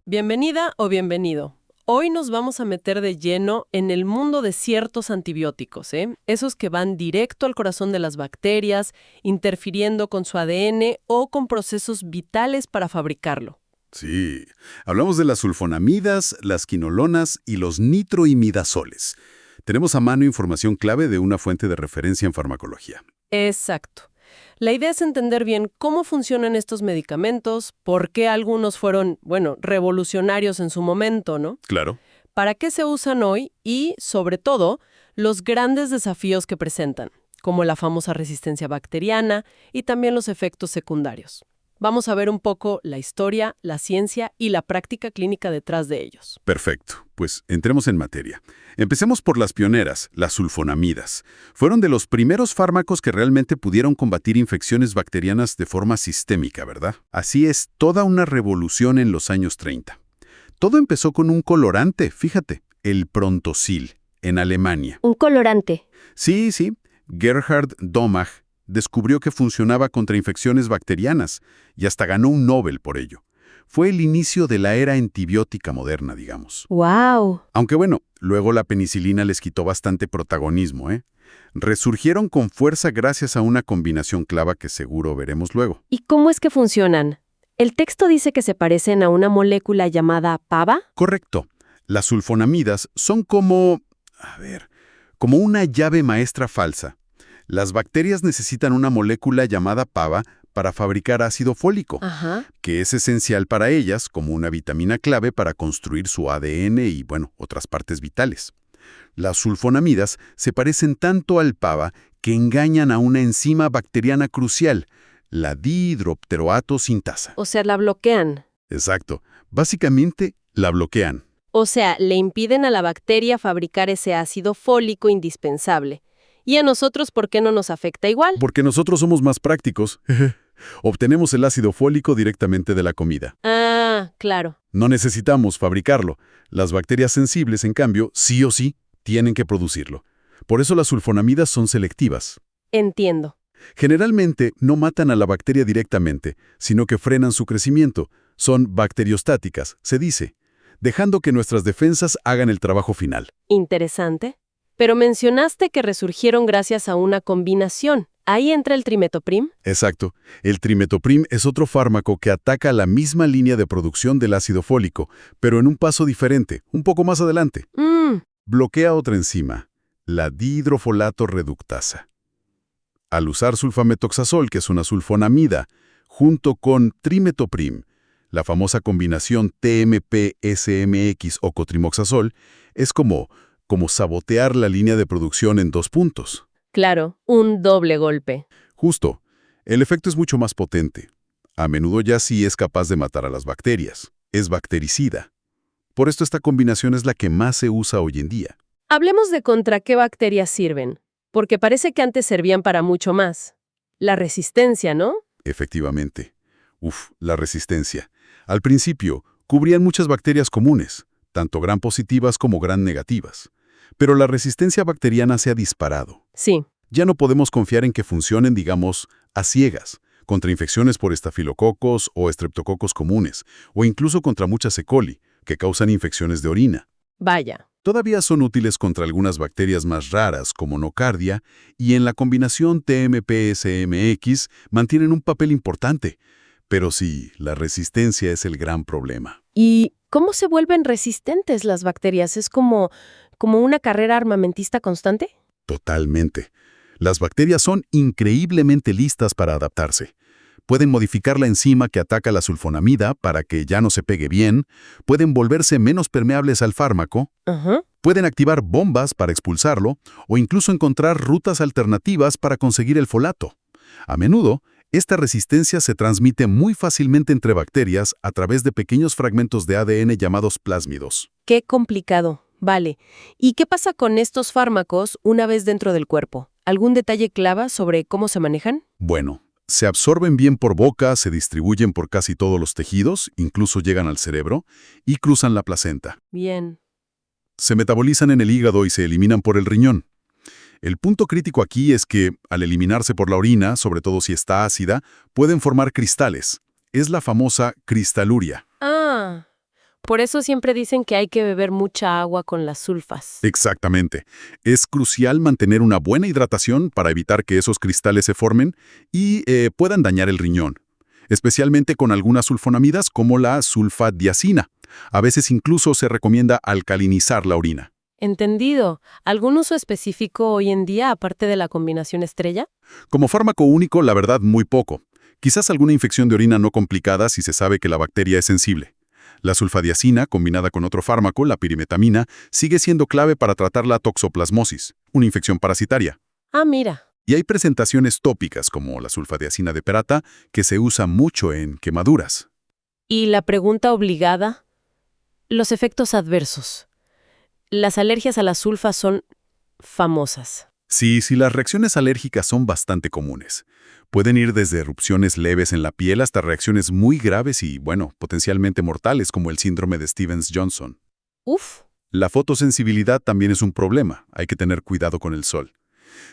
Bienvenida o bienvenido. Hoy nos vamos a meter de lleno en el mundo de ciertos antibióticos, Esos que van directo al corazón de las bacterias, interfiriendo con su ADN o con procesos vitales para fabricarlo. Sí, hablamos de las sulfonamidas, las quinolonas y los nitroimidazoles. Tenemos a mano información clave de una fuente de referencia en farmacología. Exacto. La idea es entender bien cómo funcionan estos medicamentos, por qué algunos fueron, revolucionarios en su momento, ¿no? Claro. Para qué se usan hoy y, sobre todo, los grandes desafíos que presentan, como la famosa resistencia bacteriana y también los efectos secundarios. Vamos a ver un poco la historia, la ciencia y la práctica clínica detrás de ellos. Perfecto, pues entremos en materia. Empecemos por las pioneras, las sulfonamidas. Fueron de los primeros fármacos que realmente pudieron combatir infecciones bacterianas de forma sistémica, ¿verdad? Así es, toda una revolución en los años 30. Todo empezó con un colorante, fíjate, el Prontosil, en Alemania. ¿Un colorante? Sí. Gerhard Domag descubrió que funcionaba contra infecciones bacterianas y hasta ganó un Nobel por ello. Fue el inicio de la era antibiótica moderna, digamos. ¡Wow! Aunque luego la penicilina les quitó bastante protagonismo, Resurgieron con fuerza gracias a una combinación clave que seguro veremos luego. ¿Y cómo es que funcionan? El texto dice que se parecen a una molécula llamada PABA. Correcto. Las sulfonamidas son como una llave maestra falsa. Las bacterias necesitan una molécula llamada PABA para fabricar ácido fólico, que es esencial para ellas como una vitamina clave para construir su ADN y, otras partes vitales. Las sulfonamidas se parecen tanto al PABA que engañan a una enzima bacteriana crucial, la dihidropteroato sintasa. O sea, la bloquean. Exacto. Básicamente, la bloquean. O sea, le impiden a la bacteria fabricar ese ácido fólico indispensable. ¿Y a nosotros por qué no nos afecta igual? Porque nosotros somos más prácticos. Obtenemos el ácido fólico directamente de la comida. Ah, claro. No necesitamos fabricarlo. Las bacterias sensibles, en cambio, sí o sí, tienen que producirlo. Por eso las sulfonamidas son selectivas. Entiendo. Generalmente no matan a la bacteria directamente, sino que frenan su crecimiento. Son bacteriostáticas, se dice, dejando que nuestras defensas hagan el trabajo final. Interesante. Pero mencionaste que resurgieron gracias a una combinación. ¿Ahí entra el trimetoprim? Exacto. El trimetoprim es otro fármaco que ataca la misma línea de producción del ácido fólico, pero en un paso diferente, un poco más adelante. Bloquea otra enzima, la dihidrofolato reductasa. Al usar sulfametoxazol, que es una sulfonamida, junto con trimetoprim, la famosa combinación TMP-SMX o cotrimoxazol, es como sabotear la línea de producción en 2 puntos. Claro, un doble golpe. Justo. El efecto es mucho más potente. A menudo ya sí es capaz de matar a las bacterias. Es bactericida. Por esto esta combinación es la que más se usa hoy en día. Hablemos de contra qué bacterias sirven, porque parece que antes servían para mucho más. La resistencia, ¿no? Efectivamente. La resistencia. Al principio, cubrían muchas bacterias comunes, tanto gram positivas como gram negativas. Pero la resistencia bacteriana se ha disparado. Sí. Ya no podemos confiar en que funcionen, digamos, a ciegas, contra infecciones por estafilococos o estreptococos comunes, o incluso contra muchas E. coli, que causan infecciones de orina. Vaya. Todavía son útiles contra algunas bacterias más raras, como nocardia, y en la combinación TMP-SMX mantienen un papel importante. Pero sí, la resistencia es el gran problema. ¿Y cómo se vuelven resistentes las bacterias? ¿Es como una carrera armamentista constante? Totalmente. Las bacterias son increíblemente listas para adaptarse. Pueden modificar la enzima que ataca la sulfonamida para que ya no se pegue bien, pueden volverse menos permeables al fármaco, pueden activar bombas para expulsarlo o incluso encontrar rutas alternativas para conseguir el folato. A menudo, esta resistencia se transmite muy fácilmente entre bacterias a través de pequeños fragmentos de ADN llamados plásmidos. Qué complicado. Vale. ¿Y qué pasa con estos fármacos una vez dentro del cuerpo? ¿Algún detalle clave sobre cómo se manejan? Bueno, se absorben bien por boca, se distribuyen por casi todos los tejidos, incluso llegan al cerebro, y cruzan la placenta. Bien. Se metabolizan en el hígado y se eliminan por el riñón. El punto crítico aquí es que, al eliminarse por la orina, sobre todo si está ácida, pueden formar cristales. Es la famosa cristaluria. Ah, Por eso siempre dicen que hay que beber mucha agua con las sulfas. Exactamente. Es crucial mantener una buena hidratación para evitar que esos cristales se formen y puedan dañar el riñón, especialmente con algunas sulfonamidas como la sulfadiazina. A veces incluso se recomienda alcalinizar la orina. Entendido. ¿Algún uso específico hoy en día aparte de la combinación estrella? Como fármaco único, la verdad, muy poco. Quizás alguna infección de orina no complicada si se sabe que la bacteria es sensible. La sulfadiazina, combinada con otro fármaco, la pirimetamina, sigue siendo clave para tratar la toxoplasmosis, una infección parasitaria. Ah, mira. Y hay presentaciones tópicas como la sulfadiazina de perata que se usa mucho en quemaduras. Y la pregunta obligada, los efectos adversos. Las alergias a las sulfas son famosas. Sí, las reacciones alérgicas son bastante comunes. Pueden ir desde erupciones leves en la piel hasta reacciones muy graves y, potencialmente mortales como el síndrome de Stevens-Johnson. Uf. La fotosensibilidad también es un problema, hay que tener cuidado con el sol.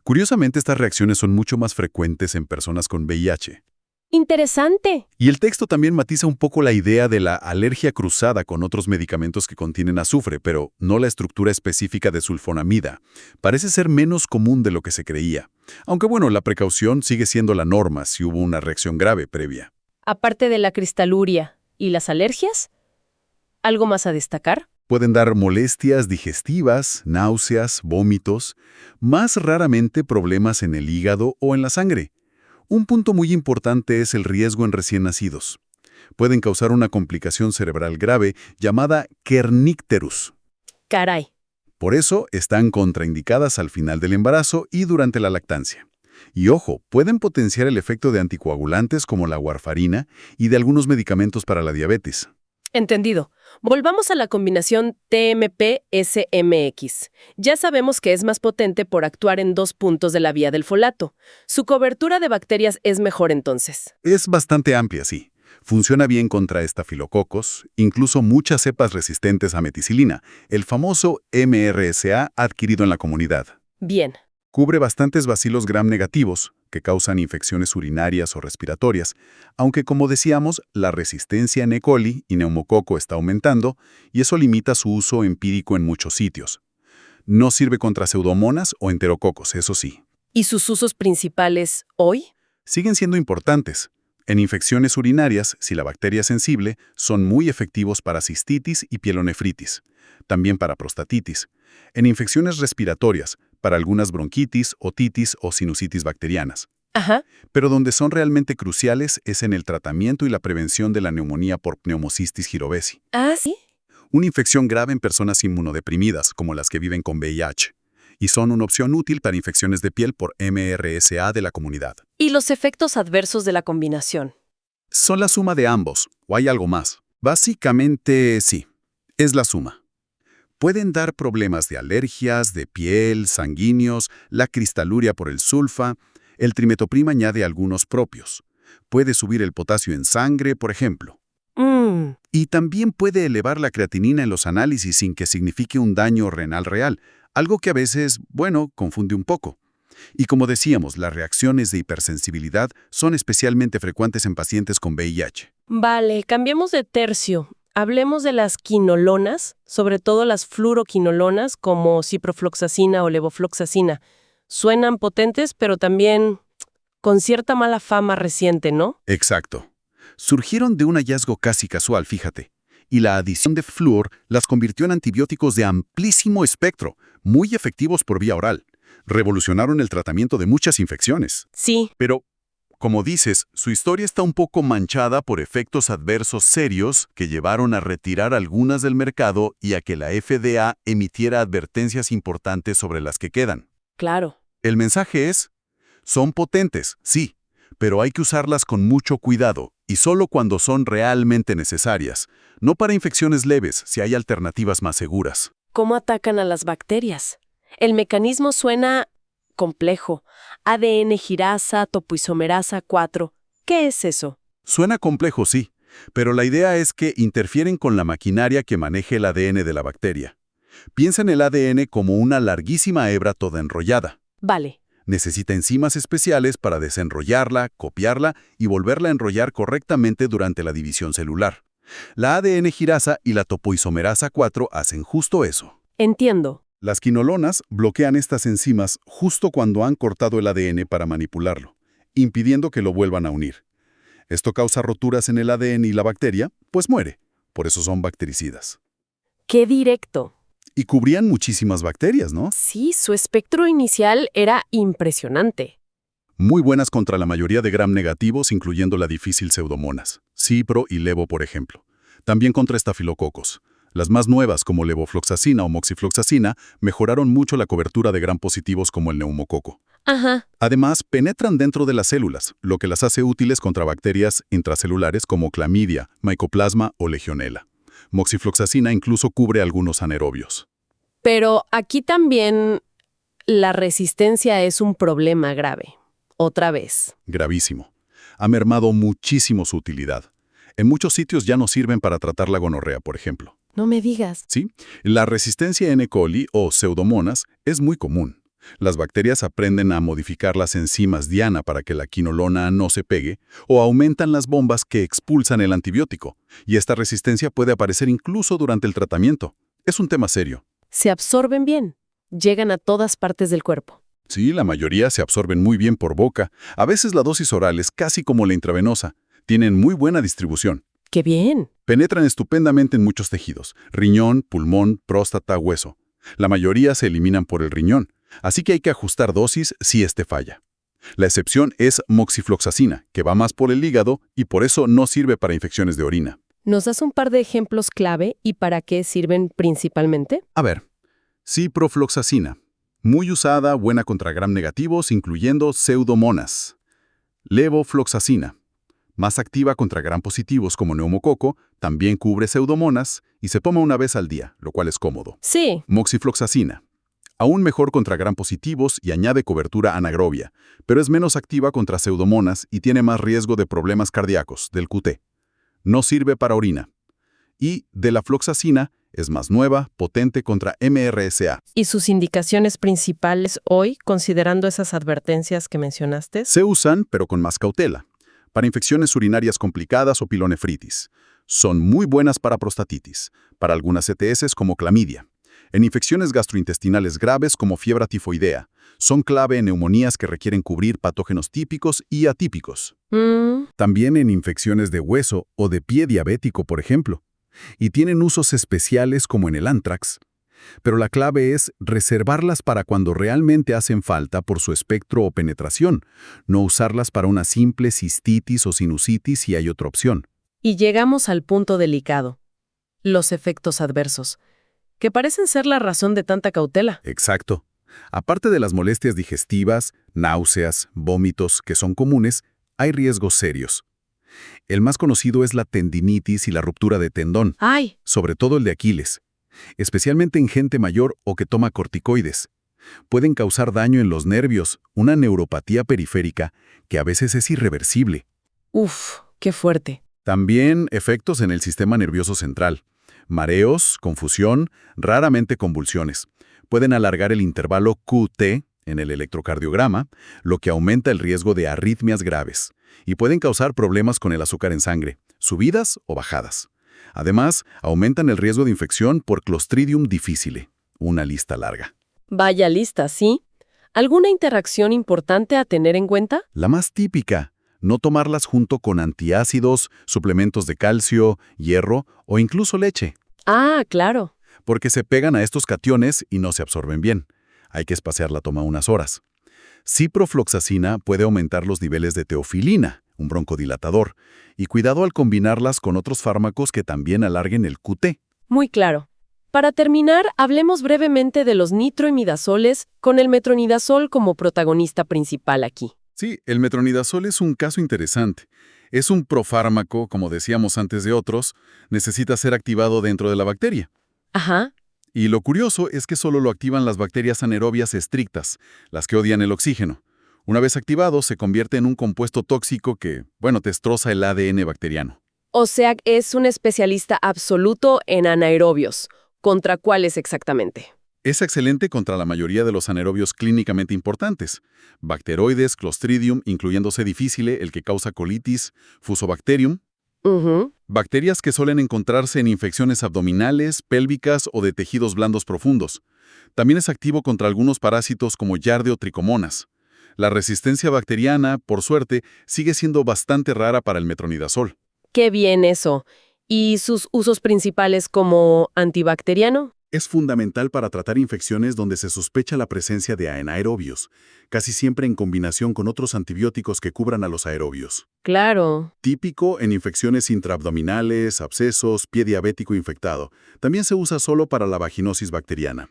Curiosamente, estas reacciones son mucho más frecuentes en personas con VIH. Interesante. Y el texto también matiza un poco la idea de la alergia cruzada con otros medicamentos que contienen azufre, pero no la estructura específica de sulfonamida. Parece ser menos común de lo que se creía. Aunque la precaución sigue siendo la norma si hubo una reacción grave previa. Aparte de la cristaluria y las alergias, ¿algo más a destacar? Pueden dar molestias digestivas, náuseas, vómitos, más raramente problemas en el hígado o en la sangre. Un punto muy importante es el riesgo en recién nacidos. Pueden causar una complicación cerebral grave llamada kernicterus. Caray. Por eso están contraindicadas al final del embarazo y durante la lactancia. Y ojo, pueden potenciar el efecto de anticoagulantes como la warfarina y de algunos medicamentos para la diabetes. Entendido. Volvamos a la combinación TMP-SMX. Ya sabemos que es más potente por actuar en 2 puntos de la vía del folato. Su cobertura de bacterias es mejor entonces. Es bastante amplia, sí. Funciona bien contra estafilococos, incluso muchas cepas resistentes a meticilina, el famoso MRSA adquirido en la comunidad. Bien. Cubre bastantes bacilos gram negativos, que causan infecciones urinarias o respiratorias, aunque como decíamos, la resistencia en E. coli y neumococo está aumentando y eso limita su uso empírico en muchos sitios. No sirve contra pseudomonas o enterococos, eso sí. ¿Y sus usos principales hoy? Siguen siendo importantes. En infecciones urinarias, si la bacteria es sensible, son muy efectivos para cistitis y pielonefritis, también para prostatitis. En infecciones respiratorias, para algunas bronquitis, otitis o sinusitis bacterianas. Ajá. Pero donde son realmente cruciales es en el tratamiento y la prevención de la neumonía por pneumocystis jirovesi. ¿Ah, sí? Una infección grave en personas inmunodeprimidas, como las que viven con VIH. Y son una opción útil para infecciones de piel por MRSA de la comunidad. ¿Y los efectos adversos de la combinación? Son la suma de ambos, o hay algo más. Básicamente, sí, es la suma. Pueden dar problemas de alergias, de piel, sanguíneos, la cristaluria por el sulfa. El trimetoprim añade algunos propios. Puede subir el potasio en sangre, por ejemplo. Y también puede elevar la creatinina en los análisis sin que signifique un daño renal real, algo que a veces, confunde un poco. Y como decíamos, las reacciones de hipersensibilidad son especialmente frecuentes en pacientes con VIH. Vale, cambiemos de tercio. Hablemos de las quinolonas, sobre todo las fluoroquinolonas como ciprofloxacina o levofloxacina. Suenan potentes, pero también con cierta mala fama reciente, ¿no? Exacto. Surgieron de un hallazgo casi casual, fíjate. Y la adición de flúor las convirtió en antibióticos de amplísimo espectro, muy efectivos por vía oral. Revolucionaron el tratamiento de muchas infecciones. Sí. Pero, como dices, su historia está un poco manchada por efectos adversos serios que llevaron a retirar algunas del mercado y a que la FDA emitiera advertencias importantes sobre las que quedan. Claro. El mensaje es, son potentes, sí, pero hay que usarlas con mucho cuidado y solo cuando son realmente necesarias, no para infecciones leves si hay alternativas más seguras. ¿Cómo atacan a las bacterias? El mecanismo suena complejo. ADN girasa, topoisomerasa 4. ¿Qué es eso? Suena complejo, sí, pero la idea es que interfieren con la maquinaria que maneje el ADN de la bacteria. Piensa en el ADN como una larguísima hebra toda enrollada. Vale. Necesita enzimas especiales para desenrollarla, copiarla y volverla a enrollar correctamente durante la división celular. La ADN girasa y la topoisomerasa 4 hacen justo eso. Entiendo. Las quinolonas bloquean estas enzimas justo cuando han cortado el ADN para manipularlo, impidiendo que lo vuelvan a unir. Esto causa roturas en el ADN y la bacteria, pues muere. Por eso son bactericidas. ¡Qué directo! Y cubrían muchísimas bacterias, ¿no? Sí, su espectro inicial era impresionante. Muy buenas contra la mayoría de gram negativos, incluyendo la difícil Pseudomonas, Cipro y Levo, por ejemplo. También contra estafilococos. Las más nuevas, como levofloxacina o moxifloxacina, mejoraron mucho la cobertura de gram positivos como el neumococo. Ajá. Además, penetran dentro de las células, lo que las hace útiles contra bacterias intracelulares como clamidia, mycoplasma o legionela. Moxifloxacina incluso cubre algunos anaerobios. Pero aquí también la resistencia es un problema grave. Otra vez. Gravísimo. Ha mermado muchísimo su utilidad. En muchos sitios ya no sirven para tratar la gonorrea, por ejemplo. No me digas. ¿Sí? La resistencia en E. coli o Pseudomonas es muy común. Las bacterias aprenden a modificar las enzimas diana para que la quinolona no se pegue o aumentan las bombas que expulsan el antibiótico. Y esta resistencia puede aparecer incluso durante el tratamiento. Es un tema serio. Se absorben bien. Llegan a todas partes del cuerpo. Sí, la mayoría se absorben muy bien por boca. A veces la dosis oral es casi como la intravenosa. Tienen muy buena distribución. ¡Qué bien! Penetran estupendamente en muchos tejidos: riñón, pulmón, próstata, hueso. La mayoría se eliminan por el riñón, así que hay que ajustar dosis si este falla. La excepción es moxifloxacina, que va más por el hígado y por eso no sirve para infecciones de orina. ¿Nos das un par de ejemplos clave y para qué sirven principalmente? A ver, ciprofloxacina. Muy usada, buena contra gram negativos, incluyendo Pseudomonas. Levofloxacina. Más activa contra gram positivos como neumococo, también cubre Pseudomonas y se toma una vez al día, lo cual es cómodo. Sí. Moxifloxacina. Aún mejor contra gram positivos y añade cobertura anaerobia, pero es menos activa contra Pseudomonas y tiene más riesgo de problemas cardíacos, del QT. No sirve para orina. Y delafloxacina es más nueva, potente contra MRSA. ¿Y sus indicaciones principales hoy, considerando esas advertencias que mencionaste? Se usan, pero con más cautela, para infecciones urinarias complicadas o pilonefritis. Son muy buenas para prostatitis, para algunas ETS como clamidia. En infecciones gastrointestinales graves como fiebre tifoidea. Son clave en neumonías que requieren cubrir patógenos típicos y atípicos. También en infecciones de hueso o de pie diabético, por ejemplo. Y tienen usos especiales como en el anthrax. Pero la clave es reservarlas para cuando realmente hacen falta por su espectro o penetración, no usarlas para una simple cistitis o sinusitis si hay otra opción. Y llegamos al punto delicado. Los efectos adversos, que parecen ser la razón de tanta cautela. Exacto. Aparte de las molestias digestivas, náuseas, vómitos, que son comunes, hay riesgos serios. El más conocido es la tendinitis y la ruptura de tendón, ¡Ay! sobre todo el de Aquiles, especialmente en gente mayor o que toma corticoides. Pueden causar daño en los nervios, una neuropatía periférica que a veces es irreversible. ¡Uf! ¡Qué fuerte! También efectos en el sistema nervioso central. Mareos, confusión, raramente convulsiones. Pueden alargar el intervalo QT en el electrocardiograma, lo que aumenta el riesgo de arritmias graves. Y pueden causar problemas con el azúcar en sangre, subidas o bajadas. Además, aumentan el riesgo de infección por Clostridium difficile. Una lista larga. Vaya lista, ¿sí? ¿Alguna interacción importante a tener en cuenta? La más típica, no tomarlas junto con antiácidos, suplementos de calcio, hierro o incluso leche. Ah, claro. Porque se pegan a estos cationes y no se absorben bien. Hay que espaciar la toma unas horas. Ciprofloxacina puede aumentar los niveles de teofilina, un broncodilatador, y cuidado al combinarlas con otros fármacos que también alarguen el QT. Muy claro. Para terminar, hablemos brevemente de los nitroimidazoles, con el metronidazol como protagonista principal aquí. Sí, el metronidazol es un caso interesante. Es un profármaco, como decíamos antes de otros, necesita ser activado dentro de la bacteria. Ajá. Y lo curioso es que solo lo activan las bacterias anaerobias estrictas, las que odian el oxígeno. Una vez activado, se convierte en un compuesto tóxico que, destroza el ADN bacteriano. O sea, es un especialista absoluto en anaerobios. ¿Contra cuáles exactamente? Es excelente contra la mayoría de los anaerobios clínicamente importantes. Bacteroides, Clostridium, incluyendo C. difficile, el que causa colitis, Fusobacterium. Bacterias que suelen encontrarse en infecciones abdominales, pélvicas o de tejidos blandos profundos. También es activo contra algunos parásitos como Yardia o tricomonas. La resistencia bacteriana, por suerte, sigue siendo bastante rara para el metronidazol. Qué bien eso. ¿Y sus usos principales como antibacteriano? Es fundamental para tratar infecciones donde se sospecha la presencia de anaerobios, casi siempre en combinación con otros antibióticos que cubran a los aerobios. Claro. Típico en infecciones intraabdominales, abscesos, pie diabético infectado. También se usa solo para la vaginosis bacteriana.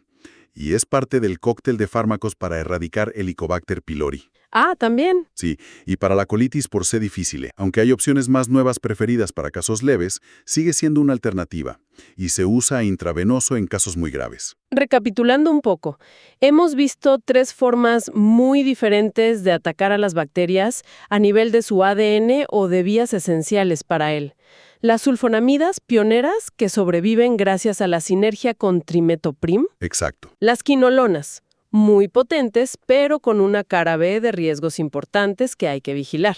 Y es parte del cóctel de fármacos para erradicar Helicobacter pylori. Ah, también. Sí, y para la colitis por C difficile, aunque hay opciones más nuevas preferidas para casos leves, sigue siendo una alternativa, y se usa intravenoso en casos muy graves. Recapitulando un poco, hemos visto 3 formas muy diferentes de atacar a las bacterias a nivel de su ADN o de vías esenciales para él. Las sulfonamidas pioneras que sobreviven gracias a la sinergia con trimetoprim. Exacto. Las quinolonas, muy potentes, pero con una cara B de riesgos importantes que hay que vigilar.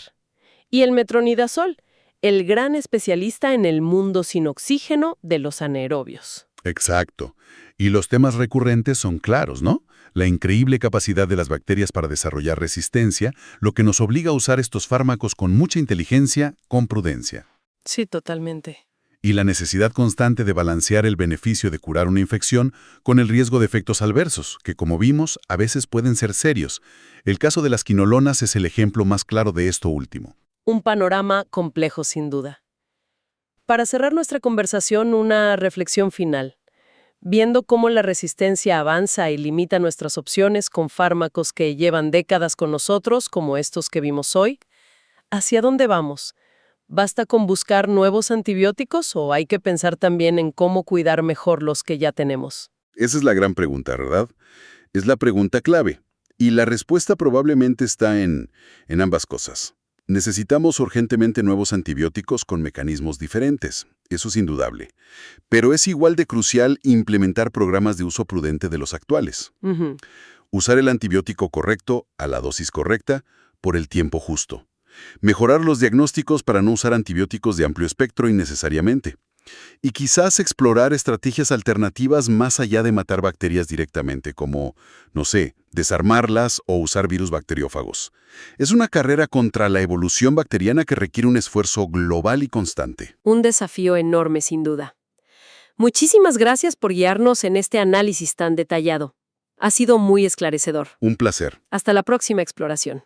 Y el metronidazol, el gran especialista en el mundo sin oxígeno de los anaerobios. Exacto. Y los temas recurrentes son claros, ¿no? La increíble capacidad de las bacterias para desarrollar resistencia, lo que nos obliga a usar estos fármacos con mucha inteligencia, con prudencia. Sí, totalmente. Y la necesidad constante de balancear el beneficio de curar una infección con el riesgo de efectos adversos, que como vimos, a veces pueden ser serios. El caso de las quinolonas es el ejemplo más claro de esto último. Un panorama complejo, sin duda. Para cerrar nuestra conversación, una reflexión final. Viendo cómo la resistencia avanza y limita nuestras opciones con fármacos que llevan décadas con nosotros, como estos que vimos hoy, ¿hacia dónde vamos? ¿Basta con buscar nuevos antibióticos o hay que pensar también en cómo cuidar mejor los que ya tenemos? Esa es la gran pregunta, ¿verdad? Es la pregunta clave. Y la respuesta probablemente está en ambas cosas. Necesitamos urgentemente nuevos antibióticos con mecanismos diferentes. Eso es indudable. Pero es igual de crucial implementar programas de uso prudente de los actuales. Ujú. Usar el antibiótico correcto, a la dosis correcta, por el tiempo justo. Mejorar los diagnósticos para no usar antibióticos de amplio espectro innecesariamente. Y quizás explorar estrategias alternativas más allá de matar bacterias directamente, como, no sé, desarmarlas o usar virus bacteriófagos. Es una carrera contra la evolución bacteriana que requiere un esfuerzo global y constante. Un desafío enorme, sin duda. Muchísimas gracias por guiarnos en este análisis tan detallado. Ha sido muy esclarecedor. Un placer. Hasta la próxima exploración.